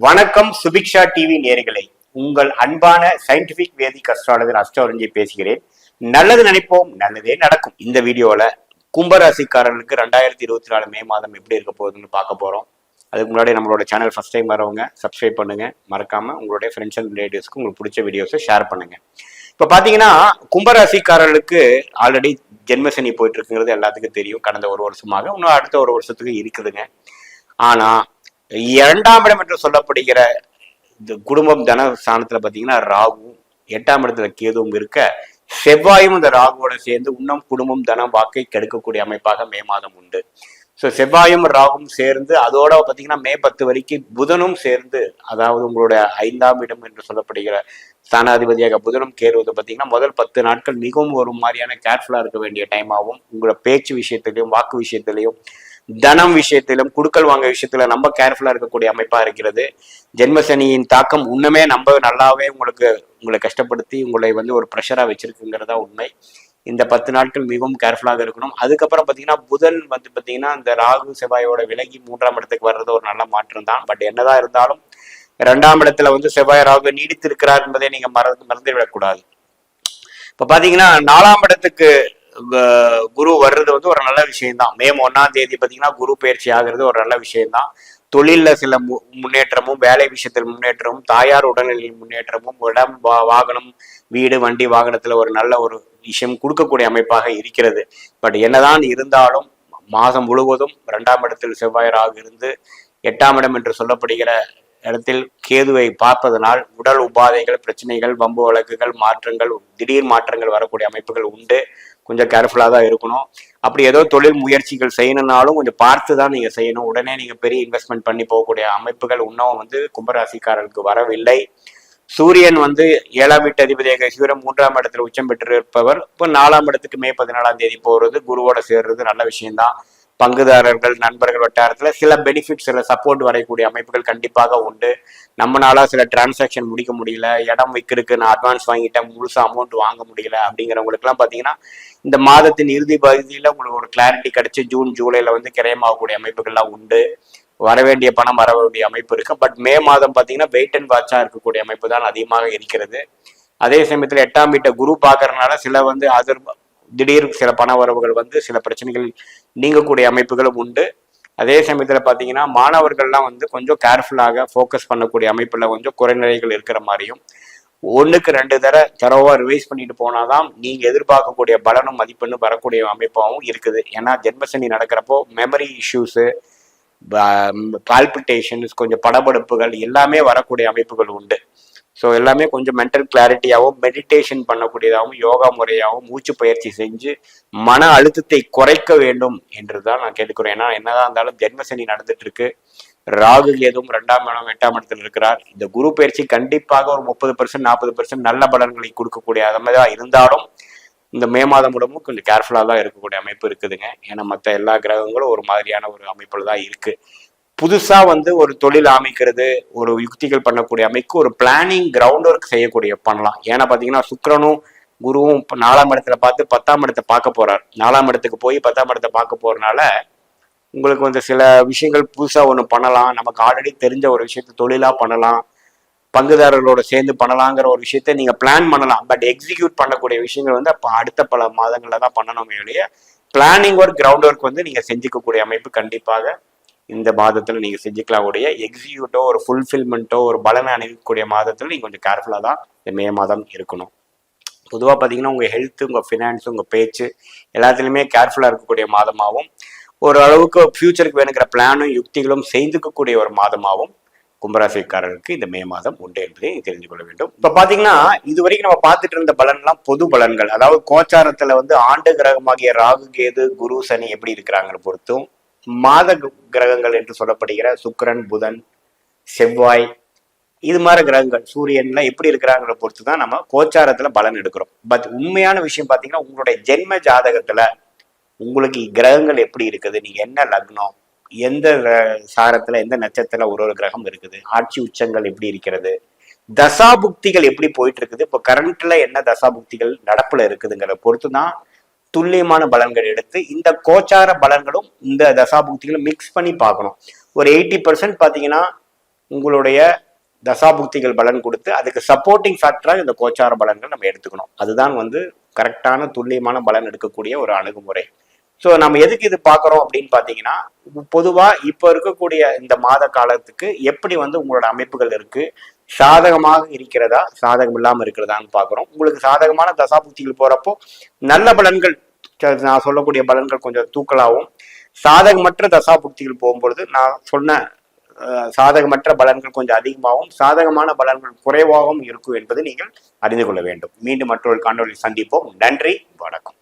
வணக்கம் சுபிக்ஷா டிவி நேயர்களே. உங்கள் அன்பான சயின்டிபிக் வேதிக் அஸ்ட்ராலஜர் அஸ்ட்ராலஜி பேசுகிறேன். நல்லது நினைப்போம், நல்லதே நடக்கும். இந்த வீடியோல கும்பராசிக்காரர்களுக்கு 2024 மே மாதம் எப்படி இருக்க போகுதுன்னு பார்க்க போறோம். அதுக்கு முன்னாடி நம்மளோட சேனல் ஃபர்ஸ்ட் டைம் வரவங்க சப்ஸ்கிரைப் பண்ணுங்க. மறக்காம உங்களுடைய ஃப்ரெண்ட்ஸ் அண்ட் ரிலேட்டிவ்ஸ்க்கு உங்களுக்கு பிடிச்ச வீடியோஸை ஷேர் பண்ணுங்க. இப்ப பாத்தீங்கன்னா கும்பராசிக்காரர்களுக்கு ஆல்ரெடி ஜென்மசனி போயிட்டு இருக்குங்கிறது எல்லாத்துக்கும் தெரியும். கடந்த ஒரு வருஷமாக இன்னும் அடுத்த ஒரு வருஷத்துக்கு இருக்குதுங்க. ஆனா 2ஆம் இடம் என்று சொல்லப்படுகிற இந்த குடும்பம் தன ஸ்தானத்துல பாத்தீங்கன்னா ராகுவும் 8ஆம் இடத்துல கேதுவும் இருக்க, செவ்வாயும் இந்த ராகுவோட சேர்ந்து இன்னும் குடும்பம் தனம் வாக்கை கெடுக்கக்கூடிய அமைப்பாக மே மாதம் உண்டு. ஸோ செவ்வாயும் ராகும் சேர்ந்து அதோட பார்த்தீங்கன்னா மே 10 வரைக்கும் புதனும் சேர்ந்து, அதாவது உங்களுடைய 5ஆம் இடம் என்று சொல்லப்படுகிற ஸ்தானாதிபதியாக புதனும் கேறுவது பார்த்தீங்கன்னா முதல் 10 நாட்கள் மிகவும் ஒரு மாதிரியான கேர்ஃபுல்லாக இருக்க வேண்டிய டைமாகவும், உங்களோட பேச்சு விஷயத்திலையும் வாக்கு விஷயத்திலையும் தனம் விஷயத்திலும் குடுக்கல் வாங்க விஷயத்துல நம்ம கேர்ஃபுல்லா இருக்கக்கூடிய அமைப்பா இருக்கிறது. ஜென்மசனியின் தாக்கம் இன்னுமே நம்ம நல்லாவே உங்களை கஷ்டப்படுத்தி உங்களை ஒரு ப்ரெஷரா வச்சிருக்குங்கிறதா உண்மை. இந்த 10 நாட்கள் மிகவும் கேர்ஃபுல்லாக இருக்கணும். அதுக்கப்புறம் பார்த்தீங்கன்னா புதன் பார்த்தீங்கன்னா இந்த ராகு செவ்வாயோட விலகி 3ஆம் இடத்துக்கு வர்றது ஒரு நல்ல மாற்றம் தான். பட் என்னதான் இருந்தாலும் 2ஆம் இடத்துல செவ்வாய் ராகு நீடித்து இருக்கிறார் என்பதை நீங்க மறந்து விடக்கூடாது. இப்ப பாத்தீங்கன்னா 4ஆம் இடத்துக்கு குரு வர்றது ஒரு நல்ல விஷயம்தான். மே 1ஆம் தேதி பாத்தீங்கன்னா குரு பயிற்சி ஆகிறது ஒரு நல்ல விஷயம்தான். தொழில்ல சில முன்னேற்றமும், வேலை விஷயத்தில் முன்னேற்றமும், தாயார் உடல்நிலையில் முன்னேற்றமும், இடம் வாகனம் வீடு வண்டி வாகனத்துல ஒரு நல்ல ஒரு விஷயம் கொடுக்கக்கூடிய அமைப்பாக இருக்கிறது. பட் என்னதான் இருந்தாலும் மாதம் முழுவதும் 2ஆம் இடத்தில் செவ்வாய் ராகு இருந்து 8ஆம் இடம் என்று சொல்லப்படுகிற இடத்தில் கேதுவை பார்ப்பதனால் உடல் உபாதைகள், பிரச்சனைகள், வம்பு வழக்குகள், மாற்றங்கள், திடீர் மாற்றங்கள் வரக்கூடிய அமைப்புகள் உண்டு. கொஞ்சம் கேர்ஃபுல்லாக தான் இருக்கணும். அப்படி ஏதோ தொழில் முயற்சிகள் செய்யணும்னாலும் கொஞ்சம் பார்த்து தான் நீங்கள் செய்யணும். உடனே நீங்கள் பெரிய இன்வெஸ்ட்மெண்ட் பண்ணி போகக்கூடிய அமைப்புகள் இன்னும் கும்பராசிக்காரர்களுக்கு வரவில்லை. சூரியன் 7ஆம் வீட்டு அதிபதியாக சூரியன் 3ஆம் இடத்துல உச்சம் பெற்றிருப்பவர் இப்போ 4ஆம் இடத்துக்கு மே 14ஆம் தேதி போகிறது, குருவோட சேர்றது நல்ல விஷயம்தான். பங்குதாரர்கள், நண்பர்கள் வட்டாரத்துல சில பெனிஃபிட், சில சப்போர்ட் வரக்கூடிய அமைப்புகள் கண்டிப்பாக உண்டு. நம்மளால சில டிரான்சாக்ஷன் முடிக்க முடியல, இடம் விற்கிறதுக்கு நான் அட்வான்ஸ் வாங்கிட்டேன், முழுசா அமௌண்ட் வாங்க முடியல அப்படிங்கிறவங்களுக்கு எல்லாம் பாத்தீங்கன்னா இந்த மாதத்தின் இறுதி பகுதியில உங்களுக்கு ஒரு கிளாரிட்டி கிடைச்சு ஜூன் ஜூலைல கிரயமாகக்கூடிய அமைப்புகள்லாம் உண்டு. வரவேண்டிய பணம் வர வேண்டிய அமைப்பு இருக்கு. பட் மே மாதம் பாத்தீங்கன்னா வெயிட் அண்ட் வாட்சா இருக்கக்கூடிய அமைப்பு தான் அதிகமாக இருக்கிறது. அதே சமயத்துல 8ஆம் வீட்டை குரு பாக்குறதுனால சில திடீர் சில பண வரவுகள் சில பிரச்சனைகள் நீங்கக்கூடிய அமைப்புகளும் உண்டு. அதே சமயத்துல பாத்தீங்கன்னா மாணவர்கள்லாம் கொஞ்சம் கேர்ஃபுல்லாக ஃபோக்கஸ் பண்ணக்கூடிய அமைப்புல கொஞ்சம் குறைநிலைகள் இருக்கிற மாதிரியும், 1க்கு 2 தடவை ரிவைஸ் பண்ணிட்டு போனாதான் நீங்க எதிர்பார்க்கக்கூடிய பலனும் மதிப்பெண்ணும் வரக்கூடிய அமைப்பாகவும் இருக்குது. ஏன்னா ஜென்மசனி நடக்கிறப்போ மெமரி இஷ்யூஸு, பால்பிட்டேஷன்ஸ், கொஞ்சம் படபடுப்புகள் எல்லாமே வரக்கூடிய அமைப்புகள் உண்டு. ஸோ எல்லாமே கொஞ்சம் மென்டல் கிளாரிட்டியாகவும், மெடிடேஷன் பண்ணக்கூடியதாகவும், யோகா முறையாகவும் மூச்சு பயிற்சி செஞ்சு மன அழுத்தத்தை குறைக்க வேண்டும் என்று தான் நான் கேட்டுக்கிறேன். ஏன்னா என்னதான் இருந்தாலும் ஜென்மசனி நடந்துட்டு இருக்கு. ராகு கேதுவும் 2ஆம் இடம் 8ஆம் இடத்துல இருக்கிறார். இந்த குரு பயிற்சி கண்டிப்பாக ஒரு 30% 40% நல்ல பலன்களை கொடுக்கக்கூடிய மாதிரி இருந்தாலும் இந்த மே மாதம் முடமும் கொஞ்சம் கேர்ஃபுல்லாக தான் இருக்கக்கூடிய அமைப்பு இருக்குதுங்க. ஏன்னா மற்ற எல்லா கிரகங்களும் ஒரு மாதிரியான ஒரு அமைப்புல தான் இருக்கு. புதுசா ஒரு தொழில் அமைக்கிறது, ஒரு யுக்திகள் பண்ணக்கூடிய அமைப்பு, ஒரு பிளானிங் கிரவுண்ட் ஒர்க் செய்யக்கூடிய பண்ணலாம். ஏன்னா பாத்தீங்கன்னா சுக்கிரனும் குருவும் 4ஆம் இடத்துல பார்த்து 10ஆம் இடத்தை பார்க்க போறார். 4ஆம் இடத்துக்கு போய் 10ஆம் இடத்தை பார்க்க போறதுனால உங்களுக்கு சில விஷயங்கள் புதுசா ஒண்ணு பண்ணலாம். நமக்கு ஆல்ரெடி தெரிஞ்ச ஒரு விஷயத்த தொழிலா பண்ணலாம், பங்குதாரர்களோட சேர்ந்து பண்ணலாங்கிற ஒரு விஷயத்த நீங்க பிளான் பண்ணலாம். பட் எக்ஸிக்யூட் பண்ணக்கூடிய விஷயங்கள் அப்ப அடுத்த பல மாதங்கள்ல தான் பண்ணணுமே ஒழிய பிளானிங் ஒர்க், கிரவுண்ட் ஒர்க் நீங்க செஞ்சுக்கக்கூடிய அமைப்பு கண்டிப்பாக இந்த மாதத்துல நீங்க செஞ்சுக்கலாம். உடைய எக்ஸிக்யூட்டோ ஒரு ஃபுல்ஃபில்மெண்ட்டோ ஒரு பலனை அணிவிக்கக்கூடிய மாதத்துல நீங்க கொஞ்சம் கேர்ஃபுல்லா தான் இந்த மே மாதம் இருக்கணும். பொதுவாக பார்த்தீங்கன்னா உங்க ஹெல்த், உங்க ஃபினான்ஸ், உங்க பேச்சு எல்லாத்துலயுமே கேர்ஃபுல்லா இருக்கக்கூடிய மாதமாகவும், ஒரு அளவுக்கு ஃபியூச்சருக்கு வேணுங்கிற பிளானும் யுக்திகளும் செய்துக்கக்கூடிய ஒரு மாதமாகவும் கும்பராசிக்காரருக்கு இந்த மே மாதம் உண்டு என்பதை தெரிந்து கொள்ள வேண்டும். இப்ப பாத்தீங்கன்னா இதுவரைக்கும் நம்ம பார்த்துட்டு இருந்த பலன்லாம் பொது பலன்கள். அதாவது கோச்சாரத்துல ஆண்டு கிரகமாகிய ராகு கேது குரு சனி எப்படி இருக்கிறாங்கன்னு பொறுத்தும், மாத கிரகங்கள் என்று சொல்லப்படுகிற சுக்கிரன் புதன் செவ்வாய் இது மாதிரி கிரகங்கள் சூரியன்லாம் எப்படி இருக்கிறாங்கிற பொறுத்து தான் நம்ம கோச்சாரத்துல பலன் எடுக்கிறோம். பட் உண்மையான விஷயம் பாத்தீங்கன்னா உங்களுடைய ஜென்ம ஜாதகத்துல உங்களுக்கு கிரகங்கள் எப்படி இருக்குது, நீங்க என்ன லக்னம், எந்த சாரத்துல எந்த நட்சத்திரத்துல ஒரு கிரகம் இருக்குது, ஆட்சி உச்சங்கள் எப்படி இருக்கிறது, தசாபுக்திகள் எப்படி போயிட்டு இருக்குது, இப்போ கரண்ட்ல என்ன தசாபுக்திகள் நடப்புல இருக்குதுங்கிற பொறுத்து தான் துல்லியமான பலன்கள் எடுத்து இந்த கோச்சார பலன்களும் இந்த தசாபுக்திகளும் மிக்ஸ் பண்ணி பார்க்கணும். ஒரு 80% பாத்தீங்கன்னா உங்களுடைய தசாபுக்திகள் பலன் கொடுத்து அதுக்கு சப்போர்ட்டிங் ஃபேக்டராக இந்த கோச்சார பலன்கள் நம்ம எடுத்துக்கணும். அதுதான் கரெக்டான துல்லியமான பலன் எடுக்கக்கூடிய ஒரு அணுகுமுறை. ஸோ நம்ம எதுக்கு இது பார்க்குறோம் அப்படின்னு பார்த்தீங்கன்னா, பொதுவாக இப்போ இருக்கக்கூடிய இந்த மாத காலத்துக்கு எப்படி உங்களோட அமைப்புகள் இருக்கு, சாதகமாக இருக்கிறதா சாதகம் இல்லாமல் இருக்கிறதான்னு பார்க்குறோம். உங்களுக்கு சாதகமான தசாபுக்திகள் போகிறப்போ நல்ல பலன்கள், நான் சொல்லக்கூடிய பலன்கள் கொஞ்சம் தூக்கலாகவும், சாதகமற்ற தசாபுக்திகள் போகும்பொழுது நான் சொன்ன சாதகமற்ற பலன்கள் கொஞ்சம் அதிகமாகவும் சாதகமான பலன்கள் குறைவாகவும் இருக்கும் என்பதை நீங்கள் அறிந்து கொள்ள வேண்டும். மீண்டும் மற்றொரு காணொலியில் சந்திப்போம். நன்றி, வணக்கம்.